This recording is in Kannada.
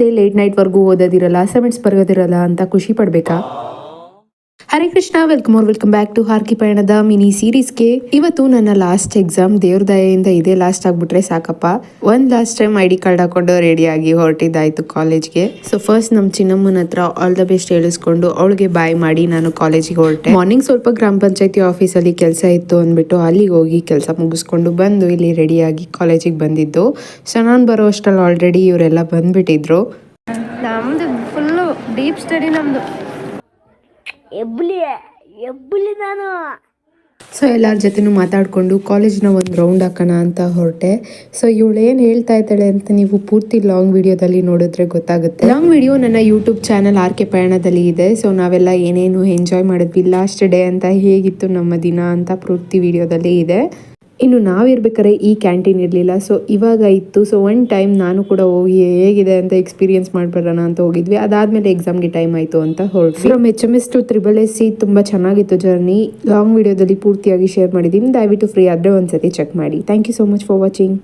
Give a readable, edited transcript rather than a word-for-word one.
ಮುಂದೆ ಲೇಟ್ ನೈಟ್ವರೆಗೂ ಓದೋದಿರಲ್ಲ, ಅಸೈನ್ಮೆಂಟ್ಸ್ ಬರೋದಿರಲ್ಲ ಅಂತ ಖುಷಿ ಪಡ್ಬೇಕಾ? Hare Krishna, welcome back to Harki ಪಯಣದ ಮಿನಿ ಸೀರೀಸ್ಗೆ. ಇವತ್ತು ನನ್ನ ಲಾಸ್ಟ್ ಎಕ್ಸಾಮ್. ದೇವ್ರ ದಯೆಯಿಂದ ಇದೇ ಲಾಸ್ಟ್ ಆಗ್ಬಿಟ್ರೆ ಸಾಕಪ್ಪ. ಲಾಸ್ಟ್ ಟೈಮ್ ID ಕಾರ್ಡ್ ಹಾಕೊಂಡು ರೆಡಿಯಾಗಿ ಹೊರಟಿದ್ದಾಯ್ತು ಕಾಲೇಜ್ಗೆ. ಸೊ ಫಸ್ಟ್ ನಮ್ಮ ಚಿನ್ನಮ್ಮನ ಹತ್ರ ಆಲ್ ದ ಬೆಸ್ಟ್ ಹೇಳಿಸ್ಕೊಂಡು ಅವಳಿಗೆ ಬಾಯ್ ಮಾಡಿ ನಾನು ಕಾಲೇಜಿಗೆ ಹೊರಟೆ. ಮಾರ್ನಿಂಗ್ ಸ್ವಲ್ಪ ಗ್ರಾಮ ಪಂಚಾಯತಿ ಆಫೀಸಲ್ಲಿ ಕೆಲಸ ಇತ್ತು ಅಂದ್ಬಿಟ್ಟು ಅಲ್ಲಿಗೆ ಹೋಗಿ ಕೆಲಸ ಮುಗಿಸ್ಕೊಂಡು ಬಂದು ಇಲ್ಲಿ ರೆಡಿಯಾಗಿ ಕಾಲೇಜಿಗೆ ಬಂದಿದ್ದು. ಸೊ ನಾನು ಬರೋ ಅಷ್ಟರಲ್ಲಿ ಆಲ್ರೆಡಿ ಇವರೆಲ್ಲ ಬಂದ್ಬಿಟ್ಟಿದ್ರು. ನಮ್ದು ಫುಲ್ಲು ಡೀಪ್ ಸ್ಟಡಿ ನಮ್ದು. ಎಬ್ಬುಲಿ ನಾನು. ಸೊ ಎಲ್ಲರ ಜೊತೆನೂ ಮಾತಾಡಿಕೊಂಡು ಕಾಲೇಜ್ನ ಒಂದು ರೌಂಡ್ ಹಾಕೋಣ ಅಂತ ಹೊರಟೆ. ಸೊ ಇವಳು ಏನು ಹೇಳ್ತಾ ಇದ್ದಾಳೆ ಅಂತ ನೀವು ಪೂರ್ತಿ ಲಾಂಗ್ ವಿಡಿಯೋದಲ್ಲಿ ನೋಡಿದ್ರೆ ಗೊತ್ತಾಗುತ್ತೆ. ಲಾಂಗ್ ವಿಡಿಯೋ ನನ್ನ ಯೂಟ್ಯೂಬ್ ಚಾನಲ್ ಆರ್ಕೆ ಪಯಣದಲ್ಲಿ ಇದೆ. ಸೊ ನಾವೆಲ್ಲ ಏನೇನು ಎಂಜಾಯ್ ಮಾಡಿದ್ವಿ ಲಾಸ್ಟ್ ಡೇ ಅಂತ, ಹೇಗಿತ್ತು ನಮ್ಮ ದಿನ ಅಂತ ಪೂರ್ತಿ ವಿಡಿಯೋದಲ್ಲಿ ಇದೆ. ಇನ್ನು ನಾವಿರ್ಬೇಕಾದ್ರೆ ಈ ಕ್ಯಾಂಟೀನ್ ಇರಲಿಲ್ಲ, ಸೊ ಇವಾಗ ಇತ್ತು. ಸೊ ಒನ್ ಟೈಮ್ ನಾನು ಕೂಡ ಹೋಗಿ ಹೇಗಿದೆ ಅಂತ ಎಕ್ಸ್ಪೀರಿಯನ್ಸ್ ಮಾಡ್ಬರೋಣ ಅಂತ ಹೋಗಿದ್ವಿ. ಅದಾದಮೇಲೆ ಎಕ್ಸಾಮ್ಗೆ ಟೈಮ್ ಆಯಿತು ಅಂತ ಹೊರಟ್ವಿ. ಫ್ರಮ್ HMS to SSC ತುಂಬ ಚೆನ್ನಾಗಿತ್ತು ಜರ್ನಿ. ಲಾಂಗ್ ವಿಡಿಯೋದಲ್ಲಿ ಪೂರ್ತಿಯಾಗಿ ಶೇರ್ ಮಾಡಿದ್ದೀನಿ. ದಯವಿಟ್ಟು ಫ್ರೀ ಆದರೆ ಒಂದ್ಸತಿ ಚೆಕ್ ಮಾಡಿ. Thank you so much for watching.